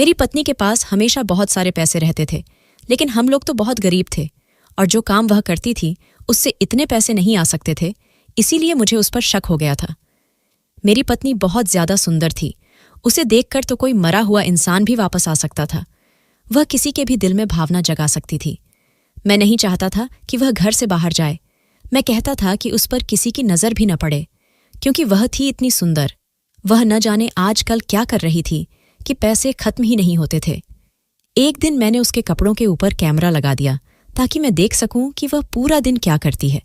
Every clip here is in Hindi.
मेरी पत्नी के पास हमेशा बहुत सारे पैसे रहते थे, लेकिन हम लोग तो बहुत गरीब थे और जो काम वह करती थी उससे इतने पैसे नहीं आ सकते थे, इसीलिए मुझे उस पर शक हो गया था। मेरी पत्नी बहुत ज्यादा सुंदर थी, उसे देखकर तो कोई मरा हुआ इंसान भी वापस आ सकता था। वह किसी के भी दिल में भावना जगा सकती थी। मैं नहीं चाहता था कि वह घर से बाहर जाए। मैं कहता था कि उस पर किसी की नजर भी न पड़े, क्योंकि वह थी इतनी सुंदर। वह न जाने आजकल क्या कर रही थी कि पैसे खत्म ही नहीं होते थे। एक दिन मैंने उसके कपड़ों के ऊपर कैमरा लगा दिया ताकि मैं देख सकूं कि वह पूरा दिन क्या करती है।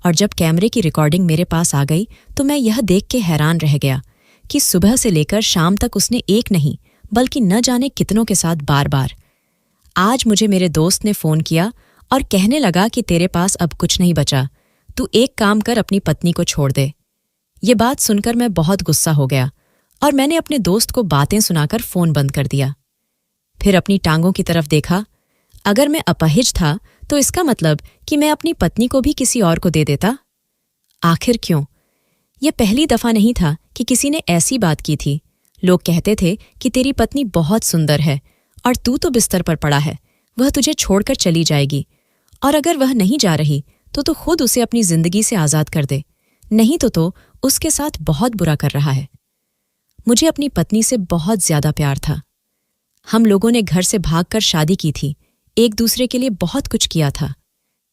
और जब कैमरे की रिकॉर्डिंग मेरे पास आ गई तो मैं यह देख के हैरान रह गया कि सुबह से लेकर शाम तक उसने एक नहीं बल्कि न जाने कितनों के साथ बार बार। आज मुझे मेरे दोस्त ने फोन किया और कहने लगा कि तेरे पास अब कुछ नहीं बचा, तू एक काम कर, अपनी पत्नी को छोड़ दे। ये बात सुनकर मैं बहुत गुस्सा हो गया और मैंने अपने दोस्त को बातें सुनाकर फोन बंद कर दिया। फिर अपनी टांगों की तरफ देखा। अगर मैं अपाहिज था तो इसका मतलब कि मैं अपनी पत्नी को भी किसी और को दे देता। आखिर क्यों? यह पहली दफा नहीं था कि किसी ने ऐसी बात की थी। लोग कहते थे कि तेरी पत्नी बहुत सुंदर है और तू तो बिस्तर पर पड़ा है, वह तुझे छोड़कर चली जाएगी, और अगर वह नहीं जा रही तो खुद उसे अपनी जिंदगी से आजाद कर दे, नहीं तो उसके साथ बहुत बुरा कर रहा है। मुझे अपनी पत्नी से बहुत ज्यादा प्यार था। हम लोगों ने घर से भागकर शादी की थी, एक दूसरे के लिए बहुत कुछ किया था।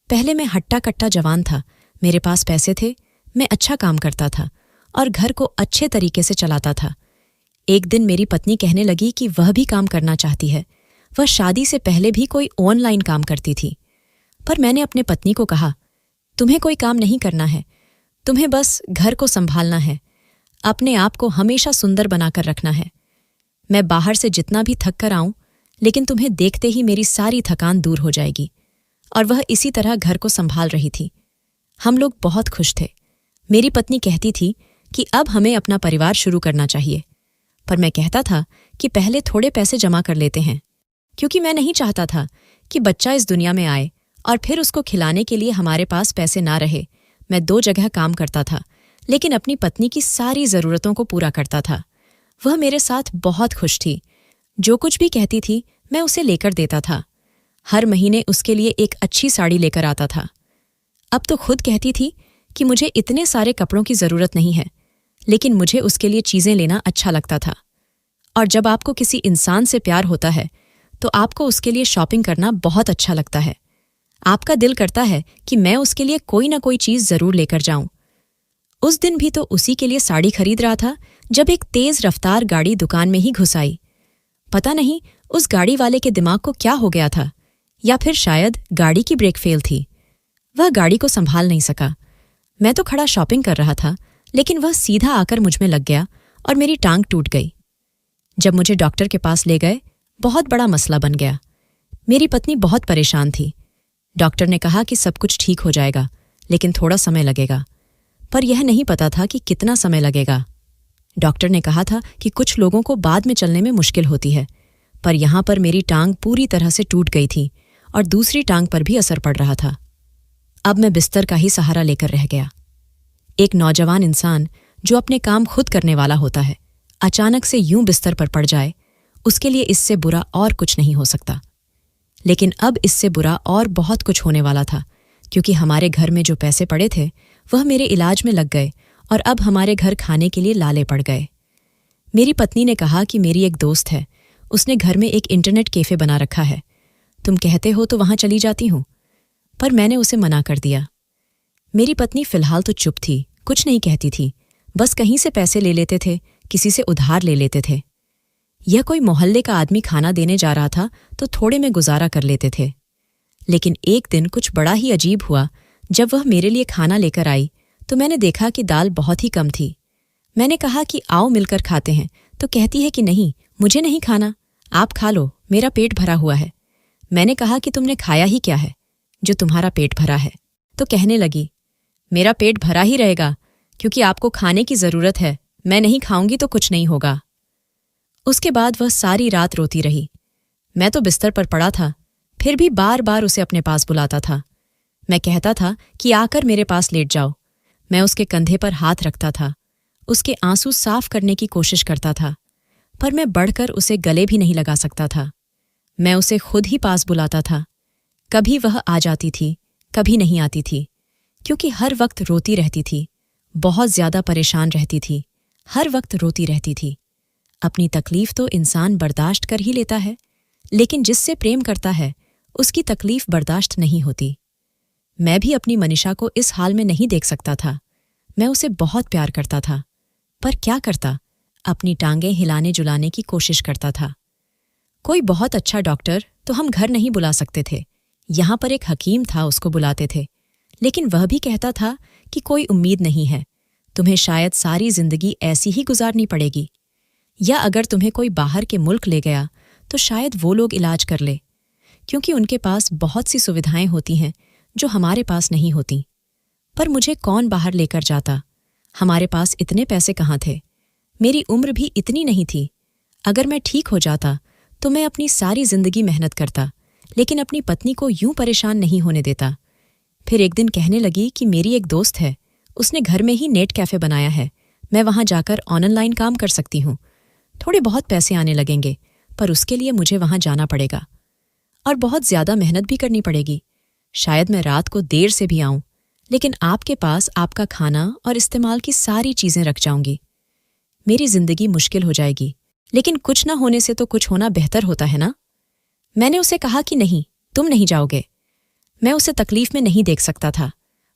पहले मैं हट्टा कट्टा जवान था, मेरे पास पैसे थे, मैं अच्छा काम करता था और घर को अच्छे तरीके से चलाता था। एक दिन मेरी पत्नी कहने लगी कि वह भी काम करना चाहती है। वह शादी से पहले भी कोई ऑनलाइन काम करती थी। पर मैंने अपने पत्नी को कहा, तुम्हें कोई काम नहीं करना है, तुम्हें बस घर को संभालना है, अपने आप को हमेशा सुंदर बनाकर रखना है। मैं बाहर से जितना भी थक कर आऊं, लेकिन तुम्हें देखते ही मेरी सारी थकान दूर हो जाएगी। और वह इसी तरह घर को संभाल रही थी। हम लोग बहुत खुश थे। मेरी पत्नी कहती थी कि अब हमें अपना परिवार शुरू करना चाहिए, पर मैं कहता था कि पहले थोड़े पैसे जमा कर लेते हैं, क्योंकि मैं नहीं चाहता था कि बच्चा इस दुनिया में आए और फिर उसको खिलाने के लिए हमारे पास पैसे ना रहे। मैं 2 जगह काम करता था, लेकिन अपनी पत्नी की सारी जरूरतों को पूरा करता था। वह मेरे साथ बहुत खुश थी। जो कुछ भी कहती थी मैं उसे लेकर देता था। हर महीने उसके लिए एक अच्छी साड़ी लेकर आता था। अब तो खुद कहती थी कि मुझे इतने सारे कपड़ों की जरूरत नहीं है, लेकिन मुझे उसके लिए चीजें लेना अच्छा लगता था। और जब आपको किसी इंसान से प्यार होता है तो आपको उसके लिए शॉपिंग करना बहुत अच्छा लगता है। आपका दिल करता है कि मैं उसके लिए कोई ना कोई चीज जरूर लेकर जाऊं। उस दिन भी तो उसी के लिए साड़ी खरीद रहा था जब एक तेज रफ्तार गाड़ी दुकान में ही घुस आई। पता नहीं उस गाड़ी वाले के दिमाग को क्या हो गया था, या फिर शायद गाड़ी की ब्रेक फेल थी। वह गाड़ी को संभाल नहीं सका। मैं तो खड़ा शॉपिंग कर रहा था, लेकिन वह सीधा आकर मुझ में लग गया और मेरी टांग टूट गई। जब मुझे डॉक्टर के पास ले गए, बहुत बड़ा मसला बन गया। मेरी पत्नी बहुत परेशान थी। डॉक्टर ने कहा कि सब कुछ ठीक हो जाएगा, लेकिन थोड़ा समय लगेगा। पर यह नहीं पता था कि कितना समय लगेगा। डॉक्टर ने कहा था कि कुछ लोगों को बाद में चलने में मुश्किल होती है, पर यहां पर मेरी टांग पूरी तरह से टूट गई थी और दूसरी टांग पर भी असर पड़ रहा था। अब मैं बिस्तर का ही सहारा लेकर रह गया। एक नौजवान इंसान जो अपने काम खुद करने वाला होता है, अचानक से यूं बिस्तर पर पड़ जाए, उसके लिए इससे बुरा और कुछ नहीं हो सकता। लेकिन अब इससे बुरा और बहुत कुछ होने वाला था, क्योंकि हमारे घर में जो पैसे पड़े थे वह मेरे इलाज में लग गए और अब हमारे घर खाने के लिए लाले पड़ गए। मेरी पत्नी ने कहा कि मेरी एक दोस्त है, उसने घर में एक इंटरनेट कैफे बना रखा है, तुम कहते हो तो वहां चली जाती हूं। पर मैंने उसे मना कर दिया। मेरी पत्नी फिलहाल तो चुप थी, कुछ नहीं कहती थी, बस कहीं से पैसे ले लेते थे, किसी से उधार ले लेते थे। यह कोई मोहल्ले का आदमी खाना देने जा रहा था तो थोड़े में गुजारा कर लेते थे। लेकिन एक दिन कुछ बड़ा ही अजीब हुआ। जब वह मेरे लिए खाना लेकर आई तो मैंने देखा कि दाल बहुत ही कम थी। मैंने कहा कि आओ मिलकर खाते हैं, तो कहती है कि नहीं, मुझे नहीं खाना, आप खा लो, मेरा पेट भरा हुआ है। मैंने कहा कि तुमने खाया ही क्या है जो तुम्हारा पेट भरा है? तो कहने लगी, मेरा पेट भरा ही रहेगा क्योंकि आपको खाने की जरूरत है, मैं नहीं खाऊंगी तो कुछ नहीं होगा। उसके बाद वह सारी रात रोती रही। मैं तो बिस्तर पर पड़ा था, फिर भी बार बार उसे अपने पास बुलाता था। मैं कहता था कि आकर मेरे पास लेट जाओ। मैं उसके कंधे पर हाथ रखता था, उसके आंसू साफ करने की कोशिश करता था, पर मैं बढ़कर उसे गले भी नहीं लगा सकता था। मैं उसे खुद ही पास बुलाता था। कभी वह आ जाती थी, कभी नहीं आती थी, क्योंकि हर वक्त रोती रहती थी, बहुत ज्यादा परेशान रहती थी, हर वक्त रोती रहती थी। अपनी तकलीफ तो इंसान बर्दाश्त कर ही लेता है, लेकिन जिससे प्रेम करता है उसकी तकलीफ बर्दाश्त नहीं होती। मैं भी अपनी मनीषा को इस हाल में नहीं देख सकता था। मैं उसे बहुत प्यार करता था, पर क्या करता, अपनी टांगें हिलाने जुलाने की कोशिश करता था। कोई बहुत अच्छा डॉक्टर तो हम घर नहीं बुला सकते थे, यहाँ पर एक हकीम था, उसको बुलाते थे, लेकिन वह भी कहता था कि कोई उम्मीद नहीं है, तुम्हें शायद सारी जिंदगी ऐसी ही गुजारनी पड़ेगी, या अगर तुम्हें कोई बाहर के मुल्क ले गया तो शायद वो लोग इलाज कर ले, क्योंकि उनके पास बहुत सी सुविधाएं होती हैं जो हमारे पास नहीं होती। पर मुझे कौन बाहर लेकर जाता, हमारे पास इतने पैसे कहाँ थे, मेरी उम्र भी इतनी नहीं थी। अगर मैं ठीक हो जाता तो मैं अपनी सारी जिंदगी मेहनत करता, लेकिन अपनी पत्नी को यूं परेशान नहीं होने देता। फिर एक दिन कहने लगी कि मेरी एक दोस्त है, उसने घर में ही नेट कैफे बनाया है, मैं वहां जाकर ऑनलाइन काम कर सकती हूँ, थोड़े बहुत पैसे आने लगेंगे, पर उसके लिए मुझे वहां जाना पड़ेगा और बहुत ज्यादा मेहनत भी करनी पड़ेगी। शायद मैं रात को देर से भी आऊं, लेकिन आपके पास आपका खाना और इस्तेमाल की सारी चीजें रख जाऊंगी। मेरी जिंदगी मुश्किल हो जाएगी, लेकिन कुछ न होने से तो कुछ होना बेहतर होता है ना। मैंने उसे कहा कि नहीं, तुम नहीं जाओगे। मैं उसे तकलीफ में नहीं देख सकता था,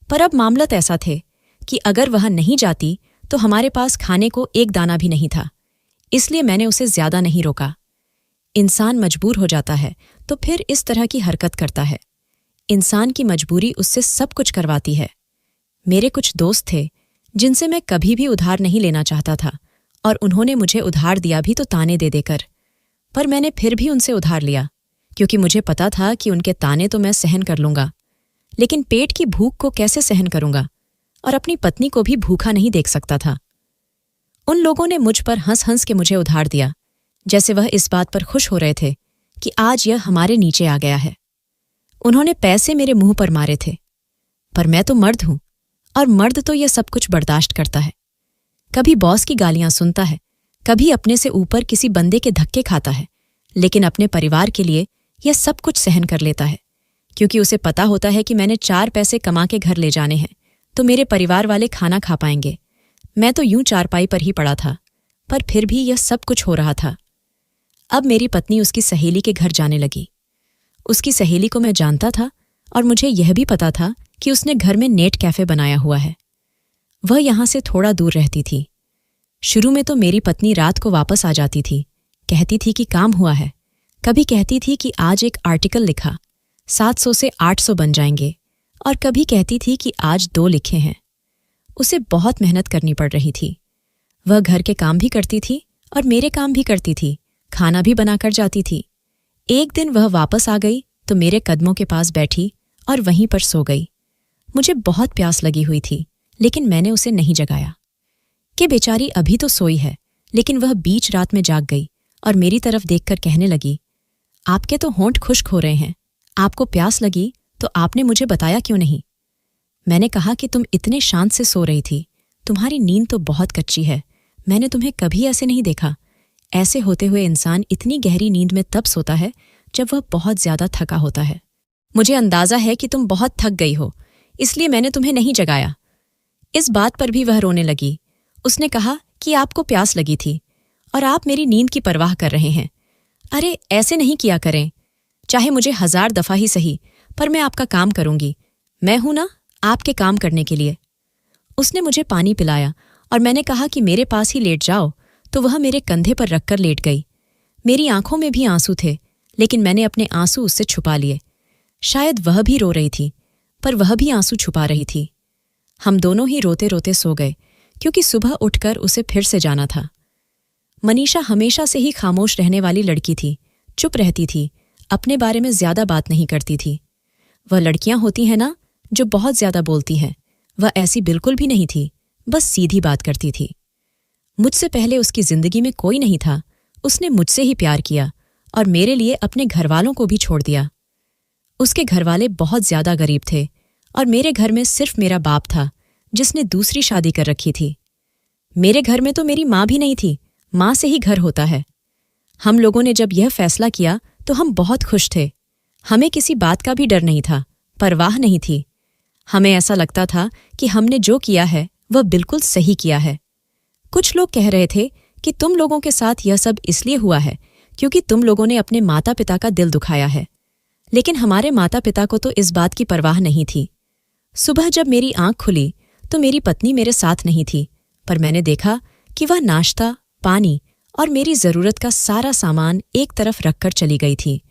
पर अब मामलत ऐसा थे कि अगर वह नहीं जाती तो हमारे पास खाने को एक दाना भी नहीं था, इसलिए मैंने उसे ज्यादा नहीं रोका। इंसान मजबूर हो जाता है तो फिर इस तरह की हरकत करता है। इंसान की मजबूरी उससे सब कुछ करवाती है। मेरे कुछ दोस्त थे जिनसे मैं कभी भी उधार नहीं लेना चाहता था, और उन्होंने मुझे उधार दिया भी तो ताने दे देकर, पर मैंने फिर भी उनसे उधार लिया, क्योंकि मुझे पता था कि उनके ताने तो मैं सहन कर लूंगा, लेकिन पेट की भूख को कैसे सहन करूंगा, और अपनी पत्नी को भी भूखा नहीं देख सकता था। उन लोगों ने मुझ पर हंस हंस के मुझे उधार दिया, जैसे वह इस बात पर खुश हो रहे थे कि आज यह हमारे नीचे आ गया है। उन्होंने पैसे मेरे मुंह पर मारे थे, पर मैं तो मर्द हूं, और मर्द तो यह सब कुछ बर्दाश्त करता है। कभी बॉस की गालियां सुनता है, कभी अपने से ऊपर किसी बंदे के धक्के खाता है, लेकिन अपने परिवार के लिए यह सब कुछ सहन कर लेता है, क्योंकि उसे पता होता है कि मैंने 4 पैसे कमा के घर ले जाने हैं तो मेरे परिवार वाले खाना खा पाएंगे। मैं तो यूं चारपाई पर ही पड़ा था, पर फिर भी यह सब कुछ हो रहा था। अब मेरी पत्नी उसकी सहेली के घर जाने लगी। उसकी सहेली को मैं जानता था, और मुझे यह भी पता था कि उसने घर में नेट कैफे बनाया हुआ है। वह यहां से थोड़ा दूर रहती थी। शुरू में तो मेरी पत्नी रात को वापस आ जाती थी, कहती थी कि काम हुआ है, कभी कहती थी कि आज एक आर्टिकल लिखा, 700 से 800 बन जाएंगे, और कभी कहती थी कि आज 2 लिखे हैं। उसे बहुत मेहनत करनी पड़ रही थी। वह घर के काम भी करती थी और मेरे काम भी करती थी, खाना भी बनाकर जाती थी। एक दिन वह वापस आ गई तो मेरे कदमों के पास बैठी और वहीं पर सो गई। मुझे बहुत प्यास लगी हुई थी, लेकिन मैंने उसे नहीं जगाया कि बेचारी अभी तो सोई है, लेकिन वह बीच रात में जाग गई और मेरी तरफ देखकर कहने लगी, आपके तो होंठ खुश्क हो रहे हैं, आपको प्यास लगी तो आपने मुझे बताया क्यों नहीं। मैंने कहा कि तुम इतने शांत से सो रही थी, तुम्हारी नींद तो बहुत कच्ची है, मैंने तुम्हें कभी ऐसे नहीं देखा। ऐसे होते हुए इंसान इतनी गहरी नींद में तब सोता है जब वह बहुत ज्यादा थका होता है। मुझे अंदाजा है कि तुम बहुत थक गई हो, इसलिए मैंने तुम्हें नहीं जगाया। इस बात पर भी वह रोने लगी। उसने कहा कि आपको प्यास लगी थी और आप मेरी नींद की परवाह कर रहे हैं। अरे ऐसे नहीं किया करें, चाहे मुझे 1000 दफा ही सही, पर मैं आपका काम करूंगी। मैं हूं ना आपके काम करने के लिए। उसने मुझे पानी पिलाया और मैंने कहा कि मेरे पास ही लेट जाओ, तो वह मेरे कंधे पर रखकर लेट गई। मेरी आंखों में भी आंसू थे, लेकिन मैंने अपने आंसू उससे छुपा लिए। शायद वह भी रो रही थी, पर वह भी आंसू छुपा रही थी। हम दोनों ही रोते रोते सो गए, क्योंकि सुबह उठकर उसे फिर से जाना था। मनीषा हमेशा से ही खामोश रहने वाली लड़की थी, चुप रहती थी, अपने बारे में ज्यादा बात नहीं करती थी। वह लड़कियां होती हैं ना जो बहुत ज्यादा बोलती हैं, वह ऐसी बिल्कुल भी नहीं थी, बस सीधी बात करती थी। मुझसे पहले उसकी जिंदगी में कोई नहीं था, उसने मुझसे ही प्यार किया और मेरे लिए अपने घरवालों को भी छोड़ दिया। उसके घरवाले बहुत ज्यादा गरीब थे और मेरे घर में सिर्फ मेरा बाप था, जिसने दूसरी शादी कर रखी थी। मेरे घर में तो मेरी माँ भी नहीं थी, माँ से ही घर होता है। हम लोगों ने जब यह फैसला किया तो हम बहुत खुश थे। हमें किसी बात का भी डर नहीं था, परवाह नहीं थी। हमें ऐसा लगता था कि हमने जो किया है वह बिल्कुल सही किया है। कुछ लोग कह रहे थे कि तुम लोगों के साथ यह सब इसलिए हुआ है क्योंकि तुम लोगों ने अपने माता पिता का दिल दुखाया है, लेकिन हमारे माता पिता को तो इस बात की परवाह नहीं थी। सुबह जब मेरी आंख खुली तो मेरी पत्नी मेरे साथ नहीं थी, पर मैंने देखा कि वह नाश्ता, पानी और मेरी जरूरत का सारा सामान एक तरफ रखकर चली गई थी।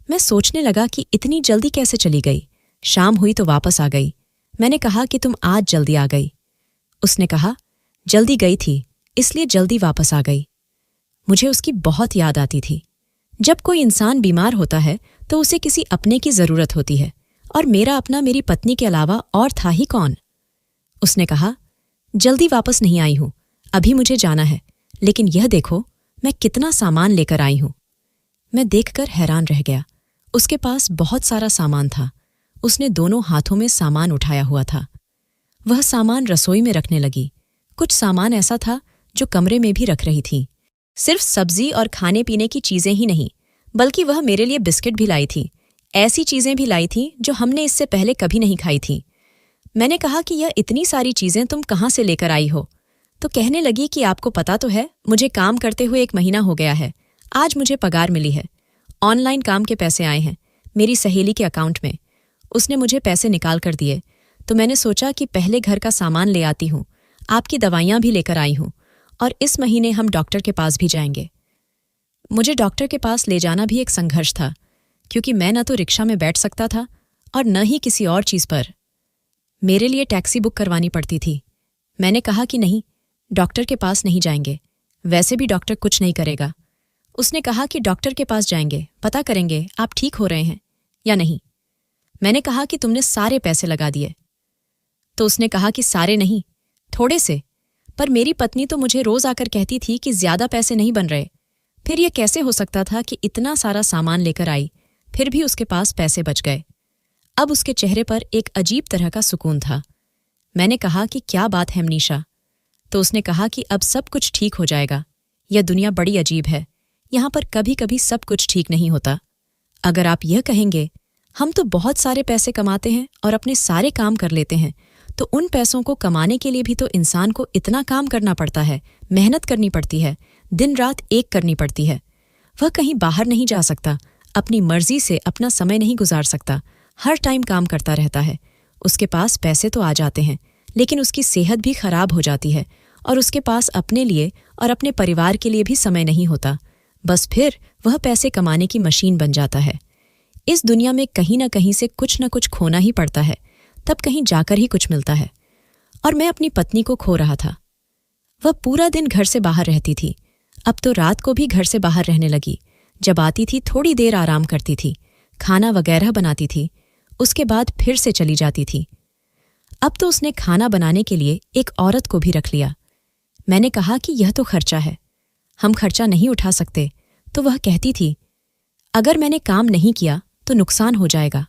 मैं सोचने लगा कि इतनी जल्दी कैसे चली गई। शाम हुई तो वापस आ गई। मैंने कहा कि तुम आज जल्दी आ गई। उसने कहा, जल्दी गई थी इसलिए जल्दी वापस आ गई। मुझे उसकी बहुत याद आती थी। जब कोई इंसान बीमार होता है तो उसे किसी अपने की जरूरत होती है, और मेरा अपना मेरी पत्नी के अलावा और था ही कौन। उसने कहा, जल्दी वापस नहीं आई हूं, अभी मुझे जाना है, लेकिन यह देखो मैं कितना सामान लेकर आई हूं। मैं देखकर हैरान रह गया। उसके पास बहुत सारा सामान था। उसने दोनों हाथों में सामान उठाया हुआ था। वह सामान रसोई में रखने लगी। कुछ सामान ऐसा था जो कमरे में भी रख रही थी। सिर्फ सब्जी और खाने पीने की चीजें ही नहीं, बल्कि वह मेरे लिए बिस्किट भी लाई थी। ऐसी चीजें भी लाई थी जो हमने इससे पहले कभी नहीं खाई थी। मैंने कहा कि यह इतनी सारी चीजें तुम कहाँ से लेकर आई हो? तो कहने लगी कि आपको पता तो है, मुझे काम करते हुए 1 महीना हो गया है। आज मुझे पगार मिली है। ऑनलाइन काम के पैसे आए हैं मेरी सहेली के अकाउंट में। उसने मुझे पैसे निकाल कर दिए, तो मैंने सोचा कि पहले घर का सामान ले आती हूँ, आपकी दवाइयाँ भी लेकर आई हूँ, और इस महीने हम डॉक्टर के पास भी जाएंगे। मुझे डॉक्टर के पास ले जाना भी एक संघर्ष था, क्योंकि मैं न तो रिक्शा में बैठ सकता था और न ही किसी और चीज़ पर। मेरे लिए टैक्सी बुक करवानी पड़ती थी। मैंने कहा कि नहीं, डॉक्टर के पास नहीं जाएंगे, वैसे भी डॉक्टर कुछ नहीं करेगा। उसने कहा कि डॉक्टर के पास जाएंगे, पता करेंगे आप ठीक हो रहे हैं या नहीं। मैंने कहा कि तुमने सारे पैसे लगा दिए। तो उसने कहा कि सारे नहीं, थोड़े से। पर मेरी पत्नी तो मुझे रोज आकर कहती थी कि ज्यादा पैसे नहीं बन रहे। फिर यह कैसे हो सकता था कि इतना सारा सामान लेकर आई, फिर भी उसके पास पैसे बच गए। अब उसके चेहरे पर एक अजीब तरह का सुकून था। मैंने कहा कि क्या बात है मनीषा? तो उसने कहा कि अब सब कुछ ठीक हो जाएगा। यह दुनिया बड़ी अजीब है, यहाँ पर कभी कभी सब कुछ ठीक नहीं होता। अगर आप यह कहेंगे हम तो बहुत सारे पैसे कमाते हैं और अपने सारे काम कर लेते हैं, तो उन पैसों को कमाने के लिए भी तो इंसान को इतना काम करना पड़ता है, मेहनत करनी पड़ती है, दिन रात एक करनी पड़ती है। वह कहीं बाहर नहीं जा सकता, अपनी मर्जी से अपना समय नहीं गुजार सकता, हर टाइम काम करता रहता है। उसके पास पैसे तो आ जाते हैं, लेकिन उसकी सेहत भी खराब हो जाती है, और उसके पास अपने लिए और अपने परिवार के लिए भी समय नहीं होता। बस फिर वह पैसे कमाने की मशीन बन जाता है। इस दुनिया में कहीं ना कहीं से कुछ न कुछ खोना ही पड़ता है, तब कहीं जाकर ही कुछ मिलता है। और मैं अपनी पत्नी को खो रहा था। वह पूरा दिन घर से बाहर रहती थी, अब तो रात को भी घर से बाहर रहने लगी। जब आती थी थोड़ी देर आराम करती थी, खाना वगैरह बनाती थी, उसके बाद फिर से चली जाती थी। अब तो उसने खाना बनाने के लिए एक औरत को भी रख लिया। मैंने कहा कि यह तो खर्चा है, हम खर्चा नहीं उठा सकते। तो वह कहती थी, अगर मैंने काम नहीं किया तो नुकसान हो जाएगा,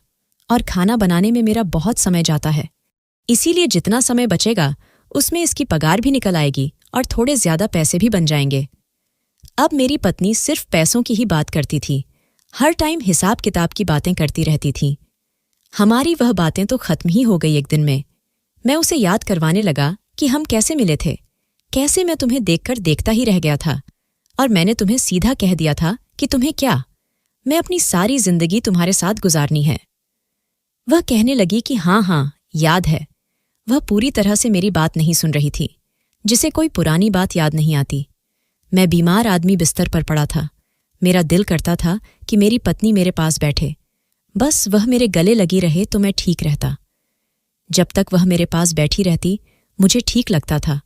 और खाना बनाने में मेरा बहुत समय जाता है, इसीलिए जितना समय बचेगा उसमें इसकी पगार भी निकल आएगी और थोड़े ज्यादा पैसे भी बन जाएंगे। अब मेरी पत्नी सिर्फ पैसों की ही बात करती थी, हर टाइम हिसाब किताब की बातें करती रहती थी। हमारी वह बातें तो खत्म ही हो गई एक दिन में। मैं उसे याद करवाने लगा कि हम कैसे मिले थे, कैसे मैं तुम्हें देखकर देखता ही रह गया था, और मैंने तुम्हें सीधा कह दिया था कि तुम्हें क्या, मैं अपनी सारी जिंदगी तुम्हारे साथ गुजारनी है। वह कहने लगी कि हाँ हाँ याद है। वह पूरी तरह से मेरी बात नहीं सुन रही थी, जिसे कोई पुरानी बात याद नहीं आती। मैं बीमार आदमी बिस्तर पर पड़ा था। मेरा दिल करता था कि मेरी पत्नी मेरे पास बैठे, बस वह मेरे गले लगी रहे तो मैं ठीक रहता। जब तक वह मेरे पास बैठी रहती मुझे ठीक लगता था,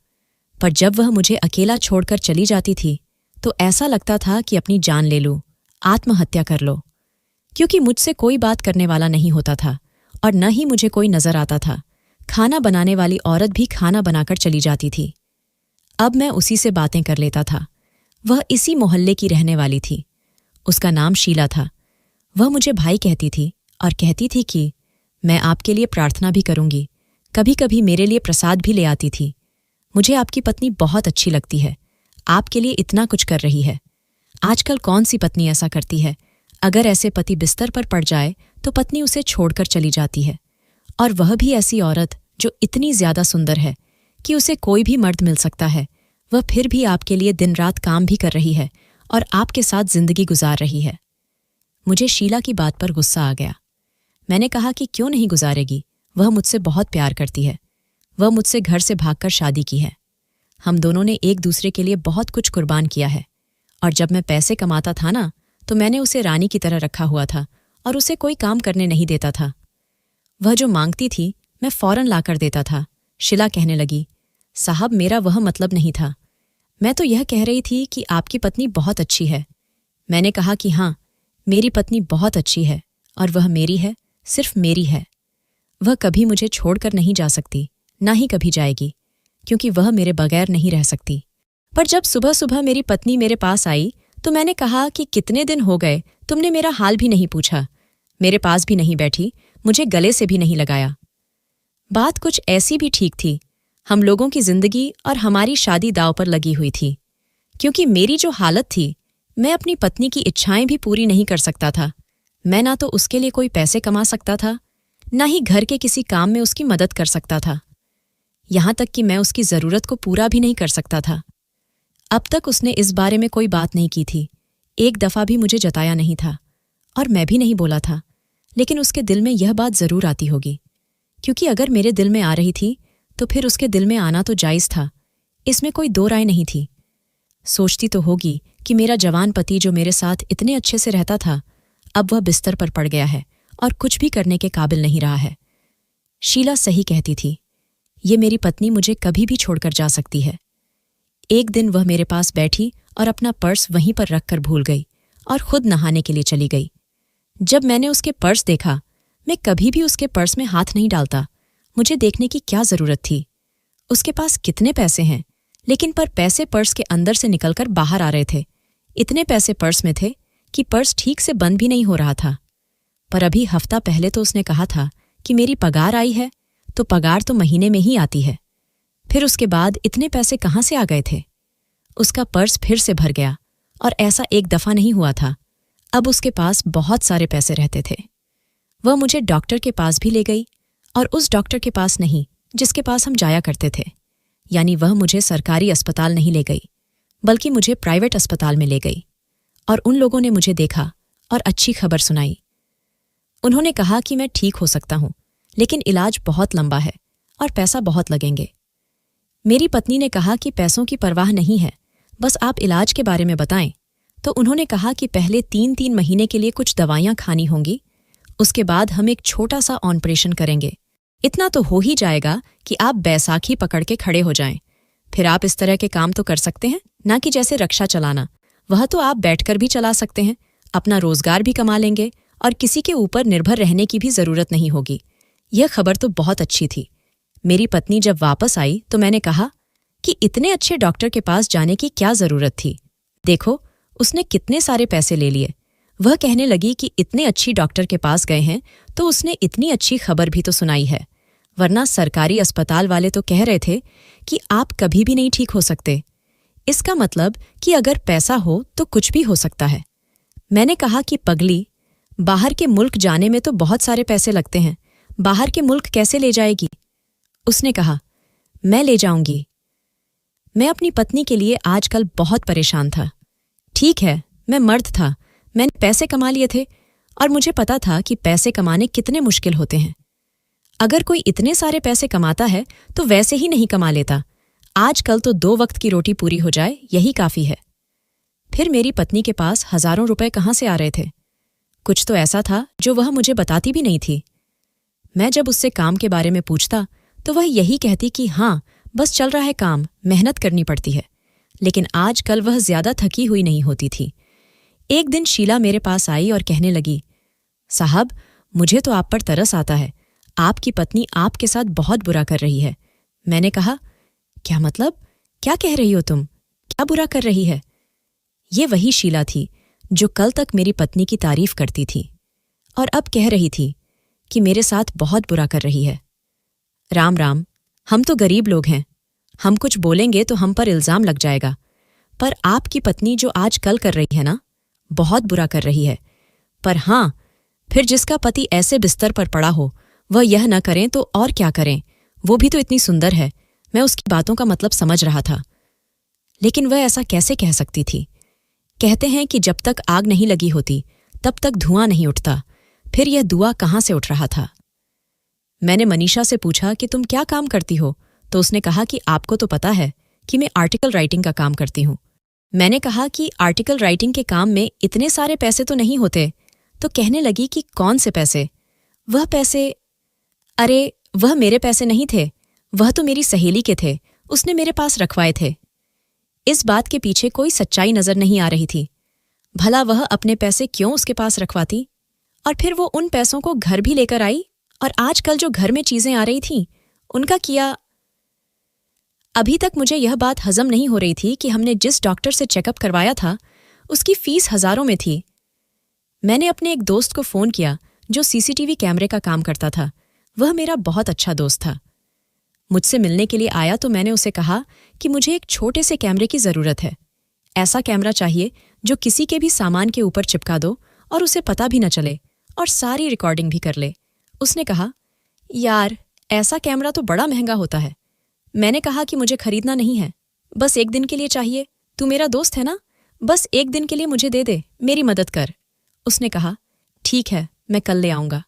पर जब वह मुझे अकेला छोड़कर चली जाती थी तो ऐसा लगता था कि अपनी जान ले लूं, आत्महत्या कर लो। क्योंकि मुझसे कोई बात करने वाला नहीं होता था और न ही मुझे कोई नजर आता था। खाना बनाने वाली औरत भी खाना बनाकर चली जाती थी। अब मैं उसी से बातें कर लेता था। वह इसी मोहल्ले की रहने वाली थी। उसका नाम शीला था। वह मुझे भाई कहती थी और कहती थी कि मैं आपके लिए प्रार्थना भी करूंगी। कभी कभी मेरे लिए प्रसाद भी ले आती थी। मुझे आपकी पत्नी बहुत अच्छी लगती है। आपके लिए इतना कुछ कर रही है। आजकल कौन सी पत्नी ऐसा करती है? अगर ऐसे पति बिस्तर पर पड़ जाए तो पत्नी उसे छोड़कर चली जाती है, और वह भी ऐसी औरत जो इतनी ज्यादा सुंदर है कि उसे कोई भी मर्द मिल सकता है। वह फिर भी आपके लिए दिन रात काम भी कर रही है और आपके साथ जिंदगी गुजार रही है। मुझे शीला की बात पर गुस्सा आ गया। मैंने कहा कि क्यों नहीं गुजारेगी, वह मुझसे बहुत प्यार करती है। वह मुझसे घर से भागकर शादी की है। हम दोनों ने एक दूसरे के लिए बहुत कुछ कुर्बान किया है, और जब मैं पैसे कमाता था ना, तो मैंने उसे रानी की तरह रखा हुआ था और उसे कोई काम करने नहीं देता था। वह जो मांगती थी मैं फौरन लाकर देता था। शीला कहने लगी, साहब मेरा वह मतलब नहीं था। मैं तो यह कह रही थी कि आपकी पत्नी बहुत अच्छी है। मैंने कहा कि हाँ, मेरी पत्नी बहुत अच्छी है और वह मेरी है, सिर्फ मेरी है। वह कभी मुझे छोड़कर नहीं जा सकती, ना ही कभी जाएगी, क्योंकि वह मेरे बगैर नहीं रह सकती। पर जब सुबह सुबह मेरी पत्नी मेरे पास आई तो मैंने कहा कि कितने दिन हो गए, तुमने मेरा हाल भी नहीं पूछा, मेरे पास भी नहीं बैठी, मुझे गले से भी नहीं लगाया। बात कुछ ऐसी भी ठीक थी। हम लोगों की जिंदगी और हमारी शादी दांव पर लगी हुई थी, क्योंकि मेरी जो हालत थी, मैं अपनी पत्नी की इच्छाएं भी पूरी नहीं कर सकता था। मैं ना तो उसके लिए कोई पैसे कमा सकता था, ना ही घर के किसी काम में उसकी मदद कर सकता था। यहां तक कि मैं उसकी जरूरत को पूरा भी नहीं कर सकता था। अब तक उसने इस बारे में कोई बात नहीं की थी, एक दफा भी मुझे जताया नहीं था, और मैं भी नहीं बोला था। लेकिन उसके दिल में यह बात जरूर आती होगी, क्योंकि अगर मेरे दिल में आ रही थी तो फिर उसके दिल में आना तो जायज था, इसमें कोई दो राय नहीं थी। सोचती तो होगी कि मेरा जवान पति जो मेरे साथ इतने अच्छे से रहता था, अब वह बिस्तर पर पड़ गया है और कुछ भी करने के काबिल नहीं रहा है। शीला सही कहती थी, ये मेरी पत्नी मुझे कभी भी छोड़कर जा सकती है। एक दिन वह मेरे पास बैठी और अपना पर्स वहीं पर रखकर भूल गई और खुद नहाने के लिए चली गई। जब मैंने उसके पर्स देखा, मैं कभी भी उसके पर्स में हाथ नहीं डालता, मुझे देखने की क्या जरूरत थी उसके पास कितने पैसे हैं, लेकिन पर पैसे पर्स के अंदर से निकलकर बाहर आ रहे थे। इतने पैसे पर्स में थे कि पर्स ठीक से बंद भी नहीं हो रहा था। पर अभी हफ्ता पहले तो उसने कहा था कि मेरी पगार आई है, तो पगार तो महीने में ही आती है। फिर उसके बाद इतने पैसे कहाँ से आ गए थे? उसका पर्स फिर से भर गया, और ऐसा एक दफा नहीं हुआ था। अब उसके पास बहुत सारे पैसे रहते थे। वह मुझे डॉक्टर के पास भी ले गई, और उस डॉक्टर के पास नहीं जिसके पास हम जाया करते थे। यानी वह मुझे सरकारी अस्पताल नहीं ले गई, बल्कि मुझे प्राइवेट अस्पताल में ले गई, और उन लोगों ने मुझे देखा और अच्छी खबर सुनाई। उन्होंने कहा कि मैं ठीक हो सकता हूं, लेकिन इलाज बहुत लंबा है और पैसा बहुत लगेंगे। मेरी पत्नी ने कहा कि पैसों की परवाह नहीं है, बस आप इलाज के बारे में बताएं। तो उन्होंने कहा कि पहले 3-3 महीने के लिए कुछ दवाइयां खानी होंगी, उसके बाद हम एक छोटा सा ऑपरेशन करेंगे। इतना तो हो ही जाएगा कि आप बैसाखी पकड़ के खड़े हो जाएं। फिर आप इस तरह के काम तो कर सकते हैं, ना कि जैसे रक्षा चलाना, वह तो आप बैठकर भी चला सकते हैं, अपना रोजगार भी कमा लेंगे और किसी के ऊपर निर्भर रहने की भी जरूरत नहीं होगी। यह खबर तो बहुत अच्छी थी। मेरी पत्नी जब वापस आई तो मैंने कहा कि इतने अच्छे डॉक्टर के पास जाने की क्या जरूरत थी, देखो उसने कितने सारे पैसे ले लिए। वह कहने लगी कि इतने अच्छी डॉक्टर के पास गए हैं तो उसने इतनी अच्छी खबर भी तो सुनाई है, वरना सरकारी अस्पताल वाले तो कह रहे थे कि आप कभी भी नहीं ठीक हो सकते। इसका मतलब कि अगर पैसा हो तो कुछ भी हो सकता है। मैंने कहा कि पगली, बाहर के मुल्क जाने में तो बहुत सारे पैसे लगते हैं, बाहर के मुल्क कैसे ले जाएगी? उसने कहा, मैं ले जाऊंगी। मैं अपनी पत्नी के लिए आजकल बहुत परेशान था। ठीक है, मैं मर्द था, मैंने पैसे कमा लिए थे, और मुझे पता था कि पैसे कमाने कितने मुश्किल होते हैं। अगर कोई इतने सारे पैसे कमाता है तो वैसे ही नहीं कमा लेता। आजकल तो 2 वक्त की रोटी पूरी हो जाए यही काफी है। फिर मेरी पत्नी के पास हजारों रुपए कहाँ से आ रहे थे? कुछ तो ऐसा था जो वह मुझे बताती भी नहीं थी। मैं जब उससे काम के बारे में पूछता तो वह यही कहती कि हाँ, बस चल रहा है काम, मेहनत करनी पड़ती है। लेकिन आजकल वह ज्यादा थकी हुई नहीं होती थी। एक दिन शीला मेरे पास आई और कहने लगी, साहब मुझे तो आप पर तरस आता है, आपकी पत्नी आपके साथ बहुत बुरा कर रही है। मैंने कहा, क्या मतलब? क्या कह रही हो तुम? क्या बुरा कर रही है? ये वही शीला थी जो कल तक मेरी पत्नी की तारीफ करती थी और अब कह रही थी कि मेरे साथ बहुत बुरा कर रही है। राम राम, हम तो गरीब लोग हैं, हम कुछ बोलेंगे तो हम पर इल्जाम लग जाएगा। पर आपकी पत्नी जो आज कल कर रही है ना, बहुत बुरा कर रही है। पर हाँ, फिर जिसका पति ऐसे बिस्तर पर पड़ा हो, वह यह न करें तो और क्या करें? वो भी तो इतनी सुंदर है। मैं उसकी बातों का मतलब समझ रहा था, लेकिन वह ऐसा कैसे कह सकती थी? कहते हैं कि जब तक आग नहीं लगी होती तब तक धुआं नहीं उठता। फिर यह धुआं कहाँ से उठ रहा था? मैंने मनीषा से पूछा कि तुम क्या काम करती हो, तो उसने कहा कि आपको तो पता है कि मैं आर्टिकल राइटिंग का काम करती हूँ। मैंने कहा कि आर्टिकल राइटिंग के काम में इतने सारे पैसे तो नहीं होते। तो कहने लगी कि कौन से पैसे? वह पैसे? अरे, वह मेरे पैसे नहीं थे, वह तो मेरी सहेली के थे, उसने मेरे पास रखवाए थे। इस बात के पीछे कोई सच्चाई नजर नहीं आ रही थी। भला वह अपने पैसे क्यों उसके पास रखवाती? और फिर वो उन पैसों को घर भी लेकर आई, और आजकल जो घर में चीजें आ रही थीं, उनका किया? अभी तक मुझे यह बात हजम नहीं हो रही थी कि हमने जिस डॉक्टर से चेकअप करवाया था, उसकी फीस हजारों में थी। मैंने अपने एक दोस्त को फोन किया जो सीसीटीवी कैमरे का काम करता था। वह मेरा बहुत अच्छा दोस्त था। मुझसे मिलने के लिए आया तो मैंने उसे कहा कि मुझे एक छोटे से कैमरे की जरूरत है। ऐसा कैमरा चाहिए जो किसी के भी सामान के ऊपर चिपका दो और उसे पता भी न चले, और सारी रिकॉर्डिंग भी कर ले। उसने कहा, यार, ऐसा कैमरा तो बड़ा महंगा होता है। मैंने कहा कि मुझे खरीदना नहीं है, बस एक दिन के लिए चाहिए। तू मेरा दोस्त है ना, बस एक दिन के लिए मुझे दे दे, मेरी मदद कर। उसने कहा, ठीक है, मैं कल ले आऊंगा।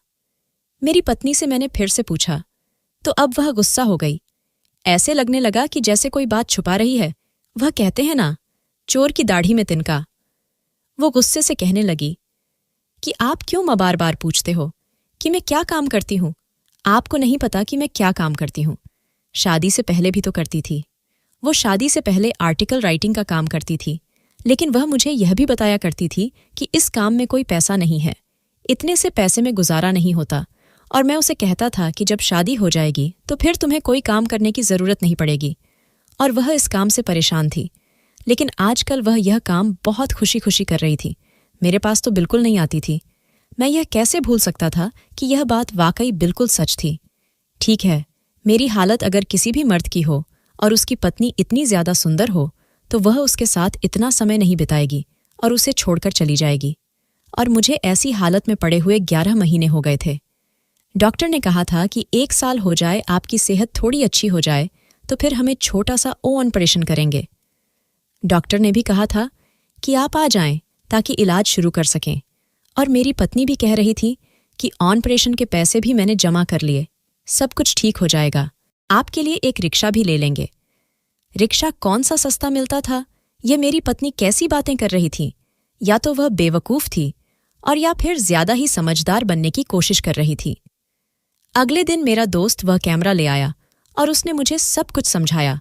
मेरी पत्नी से मैंने फिर से पूछा तो अब वह गुस्सा हो गई। ऐसे लगने लगा कि जैसे कोई बात छुपा रही है। वह कहते हैं ना, चोर की दाढ़ी में तिनका। वो गुस्से से कहने लगी कि आप क्यों बार बार पूछते हो कि मैं क्या काम करती हूँ? आपको नहीं पता कि मैं क्या काम करती हूँ। शादी से पहले भी तो करती थी। वो शादी से पहले आर्टिकल राइटिंग का काम करती थी, लेकिन वह मुझे यह भी बताया करती थी कि इस काम में कोई पैसा नहीं है, इतने से पैसे में गुजारा नहीं होता। और मैं उसे कहता था कि जब शादी हो जाएगी तो फिर तुम्हें कोई काम करने की जरूरत नहीं पड़ेगी। और वह इस काम से परेशान थी, लेकिन आजकल वह यह काम बहुत खुशी खुशी कर रही थी। मेरे पास तो बिल्कुल नहीं आती थी। मैं यह कैसे भूल सकता था कि यह बात वाकई बिल्कुल सच थी। ठीक है, मेरी हालत अगर किसी भी मर्द की हो और उसकी पत्नी इतनी ज्यादा सुंदर हो, तो वह उसके साथ इतना समय नहीं बिताएगी और उसे छोड़कर चली जाएगी। और मुझे ऐसी हालत में पड़े हुए 11 महीने हो गए थे। डॉक्टर ने कहा था कि 1 साल हो जाए, आपकी सेहत थोड़ी अच्छी हो जाए, तो फिर हमें छोटा सा ऑपरेशन करेंगे। डॉक्टर ने भी कहा था कि आप आ जाएं ताकि इलाज शुरू कर सकें। और मेरी पत्नी भी कह रही थी कि ऑपरेशन के पैसे भी मैंने जमा कर लिए, सब कुछ ठीक हो जाएगा, आपके लिए एक रिक्शा भी ले लेंगे। रिक्शा कौन सा सस्ता मिलता था? यह मेरी पत्नी कैसी बातें कर रही थी? या तो वह बेवकूफ थी और या फिर ज्यादा ही समझदार बनने की कोशिश कर रही थी। अगले दिन मेरा दोस्त वह कैमरा ले आया और उसने मुझे सब कुछ समझाया।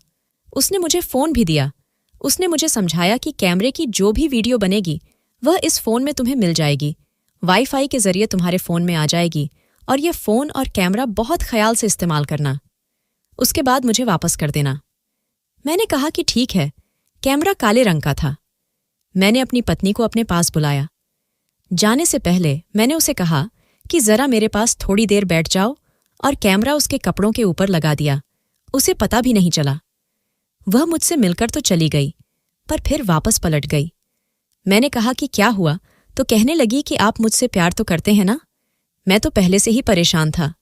उसने मुझे फोन भी दिया। उसने मुझे समझाया कि कैमरे की जो भी वीडियो बनेगी वह इस फोन में तुम्हें मिल जाएगी, वाईफाई के जरिए तुम्हारे फोन में आ जाएगी, और यह फोन और कैमरा बहुत ख्याल से इस्तेमाल करना। उसके बाद मुझे वापस कर देना। मैंने कहा कि ठीक है। कैमरा काले रंग का था। मैंने अपनी पत्नी को अपने पास बुलाया। जाने से पहले मैंने उसे कहा कि जरा मेरे पास थोड़ी देर बैठ जाओ, और कैमरा उसके कपड़ों के ऊपर लगा दिया। उसे पता भी नहीं चला। वह मुझसे मिलकर तो चली गई, पर फिर वापस पलट गई। मैंने कहा कि क्या हुआ, तो कहने लगी कि आप मुझसे प्यार तो करते हैं ना? मैं तो पहले से ही परेशान था।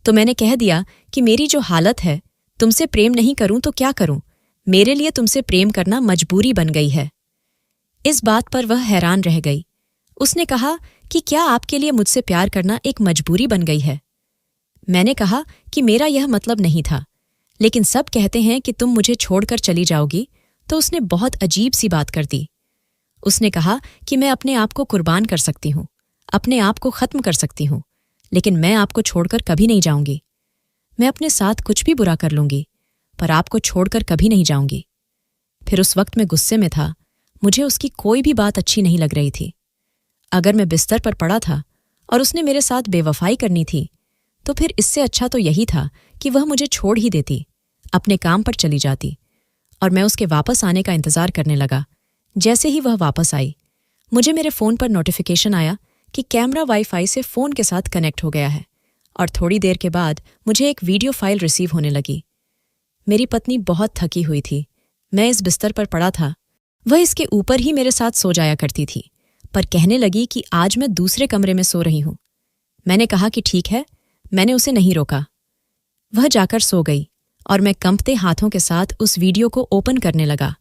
तो मैंने कह दिया कि मेरी जो हालत है, तुमसे प्रेम नहीं करूं तो क्या करूं, मेरे लिए तुमसे प्रेम करना मजबूरी बन गई है। इस बात पर वह हैरान रह गई। उसने कहा कि क्या आपके लिए मुझसे प्यार करना एक मजबूरी बन गई है? मैंने कहा कि मेरा यह मतलब नहीं था, लेकिन सब कहते हैं कि तुम मुझे छोड़कर चली जाओगी, तो उसने बहुत अजीब सी बात कर दी। उसने कहा कि मैं अपने आप को कुर्बान कर सकती हूँ, अपने आप को खत्म कर सकती हूँ, लेकिन मैं आपको छोड़कर कभी नहीं जाऊंगी। मैं अपने साथ कुछ भी बुरा कर लूंगी, पर आपको छोड़कर कभी नहीं जाऊंगी। फिर उस वक्त मैं गुस्से में था। मुझे उसकी कोई भी बात अच्छी नहीं लग रही थी। अगर मैं बिस्तर पर पड़ा था और उसने मेरे साथ बेवफाई करनी थी, तो फिर इससे अच्छा तो यही था कि वह मुझे छोड़ ही देती, अपने काम पर चली जाती, और मैं उसके वापस आने का इंतजार करने लगा। जैसे ही वह वापस आई, मुझे मेरे फोन पर नोटिफिकेशन आया कि कैमरा वाईफाई से फोन के साथ कनेक्ट हो गया है, और थोड़ी देर के बाद मुझे एक वीडियो फाइल रिसीव होने लगी। मेरी पत्नी बहुत थकी हुई थी। मैं इस बिस्तर पर पड़ा था वह इसके ऊपर ही मेरे साथ सो जाया करती थी, पर कहने लगी कि आज मैं दूसरे कमरे में सो रही हूं। मैंने कहा कि ठीक है, मैंने उसे नहीं रोका। वह जाकर सो गई और मैं कंपते हाथों के साथ उस वीडियो को ओपन करने लगा।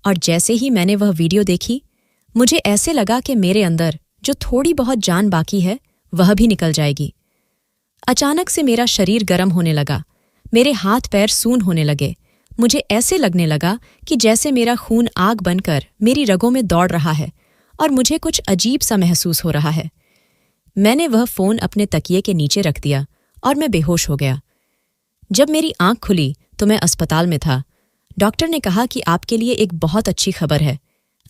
और जैसे ही मैंने वह वीडियो देखी, मुझे ऐसे लगा कि मेरे अंदर जो थोड़ी बहुत जान बाकी है वह भी निकल जाएगी। अचानक से मेरा शरीर गर्म होने लगा, मेरे हाथ पैर सून होने लगे। मुझे ऐसे लगने लगा कि जैसे मेरा खून आग बनकर मेरी रगों में दौड़ रहा है और मुझे कुछ अजीब सा महसूस हो रहा है। मैंने वह फोन अपने तकिए के नीचे रख दिया और मैं बेहोश हो गया। जब मेरी आंख खुली तो मैं अस्पताल में था। डॉक्टर ने कहा कि आपके लिए एक बहुत अच्छी खबर है।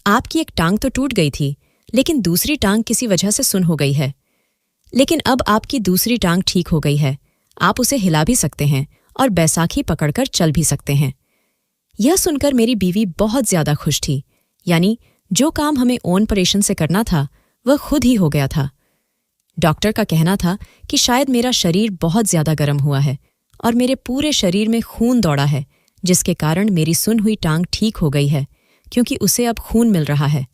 आपकी एक टांग तो टूट गई थी, लेकिन दूसरी टांग किसी वजह से सुन हो गई है। लेकिन अब आपकी दूसरी टांग ठीक हो गई है, आप उसे हिला भी सकते हैं और बैसाखी पकड़कर चल भी सकते हैं। यह सुनकर मेरी बीवी बहुत ज्यादा खुश थी, यानी जो काम हमें ऑपरेशन से करना था वह खुद ही हो गया था। डॉक्टर का कहना था कि शायद मेरा शरीर बहुत ज्यादा गर्म हुआ है और मेरे पूरे शरीर में खून दौड़ा है, जिसके कारण मेरी सुन हुई टांग ठीक हो गई है, क्योंकि उसे अब खून मिल रहा है।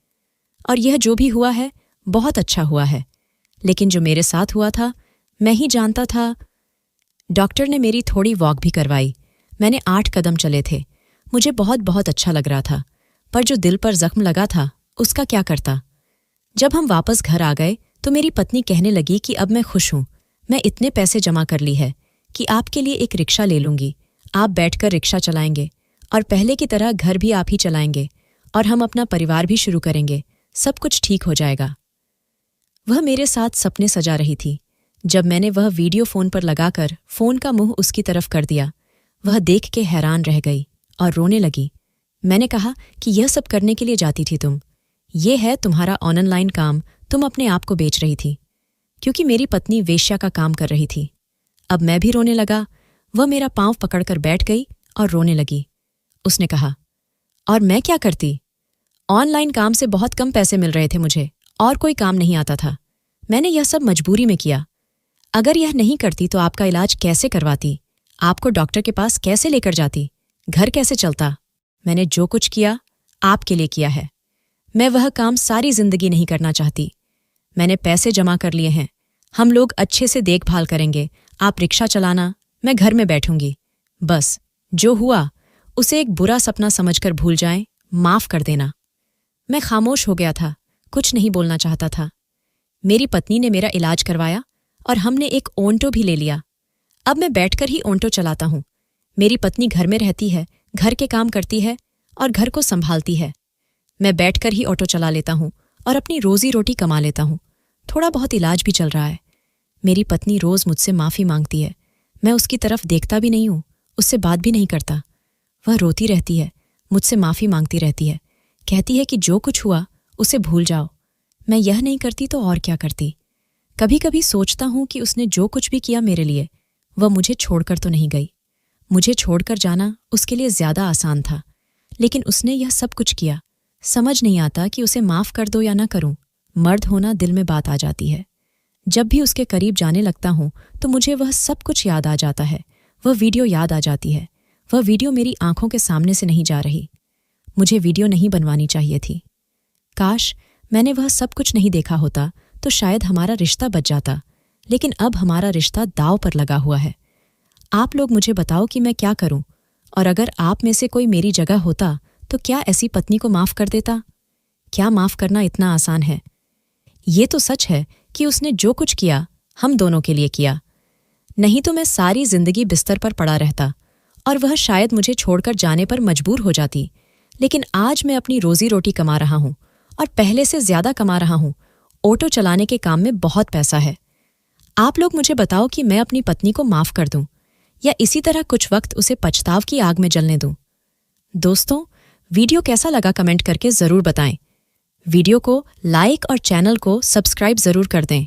और यह जो भी हुआ है बहुत अच्छा हुआ है, लेकिन जो मेरे साथ हुआ था मैं ही जानता था। डॉक्टर ने मेरी थोड़ी वॉक भी करवाई। मैंने 8 कदम चले थे। मुझे बहुत बहुत अच्छा लग रहा था, पर जो दिल पर जख्म लगा था उसका क्या करता। जब हम वापस घर आ गए तो मेरी पत्नी कहने लगी कि अब मैं खुश हूं, मैं इतने पैसे जमा कर ली है कि आपके लिए एक रिक्शा ले लूंगी, आप बैठकर रिक्शा चलाएंगे और पहले की तरह घर भी आप ही चलाएंगे और हम अपना परिवार भी शुरू करेंगे, सब कुछ ठीक हो जाएगा। वह मेरे साथ सपने सजा रही थी। जब मैंने वह वीडियो फोन पर लगाकर फोन का मुंह उसकी तरफ कर दिया, वह देख के हैरान रह गई और रोने लगी। मैंने कहा कि यह सब करने के लिए जाती थी तुम, ये है तुम्हारा ऑनलाइन काम, तुम अपने आप को बेच रही थी। क्योंकि मेरी पत्नी वेश्या का काम कर रही थी। अब मैं भी रोने लगा। वह मेरा पांव पकड़कर बैठ गई और रोने लगी। उसने कहा, और मैं क्या करती? ऑनलाइन काम से बहुत कम पैसे मिल रहे थे मुझे और कोई काम नहीं आता था। मैंने यह सब मजबूरी में किया। अगर यह नहीं करती तो आपका इलाज कैसे करवाती, आपको डॉक्टर के पास कैसे लेकर जाती, घर कैसे चलता? मैंने जो कुछ किया आपके लिए किया है। मैं वह काम सारी जिंदगी नहीं करना चाहती। मैंने पैसे जमा कर लिए हैं, हम लोग अच्छे से देखभाल करेंगे, आप रिक्शा चलाना, मैं घर में बैठूंगी। बस जो हुआ उसे एक बुरा सपना समझकर भूल जाएं, माफ कर देना। मैं खामोश हो गया था, कुछ नहीं बोलना चाहता था। मेरी पत्नी ने मेरा इलाज करवाया और हमने एक ऑन्टो भी ले लिया। अब मैं बैठकर ही ऑन्टो चलाता हूँ। मेरी पत्नी घर में रहती है, घर के काम करती है और घर को संभालती है। मैं बैठकर ही ऑटो चला लेता हूँ और अपनी रोजी रोटी कमा लेता हूँ। थोड़ा बहुत इलाज भी चल रहा है। मेरी पत्नी रोज मुझसे माफी मांगती है। मैं उसकी तरफ देखता भी नहीं हूँ, उससे बात भी नहीं करता। वह रोती रहती है, मुझसे माफी मांगती रहती है, कहती है कि जो कुछ हुआ उसे भूल जाओ। मैं यह नहीं करती तो और क्या करती? कभी कभी सोचता हूँ कि उसने जो कुछ भी किया मेरे लिए, वह मुझे छोड़कर तो नहीं गई। मुझे छोड़कर जाना उसके लिए ज्यादा आसान था, लेकिन उसने यह सब कुछ किया। समझ नहीं आता कि उसे माफ कर दो या ना करूं। मर्द होना दिल में बात आ जाती है। जब भी उसके करीब जाने लगता हूं तो मुझे वह सब कुछ याद आ जाता है। वह वीडियो याद आ जाती है। वह वीडियो मेरी आंखों के सामने से नहीं जा रही। मुझे वीडियो नहीं बनवानी चाहिए थी। काश मैंने वह सब कुछ नहीं देखा होता तो शायद हमारा रिश्ता बच जाता, लेकिन अब हमारा रिश्ता दांव पर लगा हुआ है। आप लोग मुझे बताओ कि मैं क्या करूं, और अगर आप में से कोई मेरी जगह होता तो क्या ऐसी पत्नी को माफ कर देता? क्या माफ करना इतना आसान है? ये तो सच है कि उसने जो कुछ किया हम दोनों के लिए किया, नहीं तो मैं सारी जिंदगी बिस्तर पर पड़ा रहता और वह शायद मुझे छोड़कर जाने पर मजबूर हो जाती। लेकिन आज मैं अपनी रोजी रोटी कमा रहा हूं और पहले से ज्यादा कमा रहा हूं। ऑटो चलाने के काम में बहुत पैसा है। आप लोग मुझे बताओ कि मैं अपनी पत्नी को माफ कर दूं या इसी तरह कुछ वक्त उसे पछताव की आग में जलने दूं? दोस्तों, वीडियो कैसा लगा कमेंट करके जरूर बताएं। वीडियो को लाइक और चैनल को सब्सक्राइब जरूर कर दें।